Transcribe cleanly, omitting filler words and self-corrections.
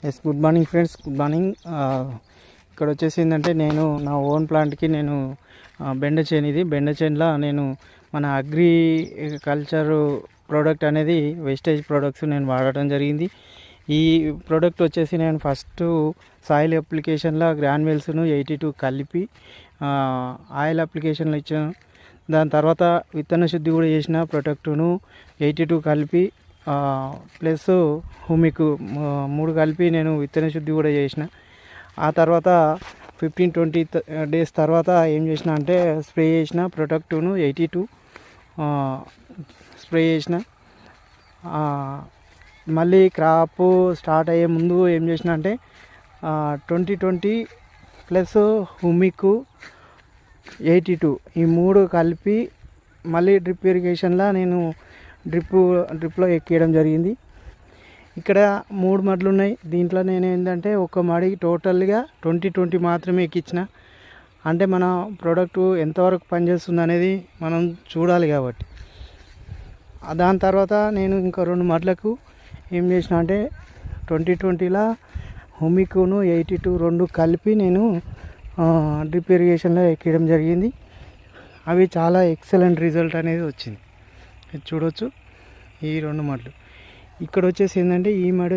Yes, good morning friends, good morning. ఇక్కడ వచ్చేసి ఏంటంటే నేను నా ఓన్ ప్లాంట్కి నేను బెండ చేనులో నేను మన అగ్రికల్చర్ ప్రోడక్ట్ అనేది వేస్టేజ్ ప్రోడక్ట్స్ నేను వాడటం జరిగింది. ఈ ప్రోడక్ట్ వచ్చేసి నేను ఫస్ట్ సాయిల్ అప్లికేషన్లో గ్రాన్యువల్స్ను 82 కలిపి ఆయిల్ అప్లికేషన్లో ఇచ్చాను. దాని తర్వాత విత్తన శుద్ధి కూడా చేసిన ప్రొటెక్టును 82 కలిపి ప్లస్ హుమిక్ 3 కలిపి నేను విత్తన శుద్ధి కూడా చేసిన. ఆ తర్వాత 15-20 డేస్ తర్వాత ఏం చేసిన అంటే స్ప్రే చేసిన ప్రొటెక్టును 82 స్ప్రే చేసిన. మళ్ళీ క్రాప్ స్టార్ట్ అయ్యే ముందు ఏం చేసిన అంటే 2020 ప్లస్ హుమిక్ 82 ఈ 3 కలిపి మళ్ళీ డ్రిప్ ఇరిగేషన్లో నేను డ్రిప్లో ఎక్కియడం జరిగింది. ఇక్కడ 3 మడులు ఉన్నాయి. దీంట్లో నేను ఏంటంటే ఒక మడికి టోటల్గా 20 మాత్రమే ఎక్కించిన. అంటే మన ప్రోడక్ట్ ఎంతవరకు పనిచేస్తుంది అనేది మనం చూడాలి కాబట్టి. దాని తర్వాత నేను ఇంకా 2 మడులకు ఏం చేసిన అంటే 2020లో హుమిక్ను 82 2 కలిపి నేను డ్రిప్ ఇరిగేషన్లో ఎక్కడం జరిగింది. అవి చాలా ఎక్సలెంట్ రిజల్ట్ అనేది వచ్చింది. చూడవచ్చు ఈ 2 మడులు. ఇక్కడ వచ్చేసి ఏంటంటే ఈ మడి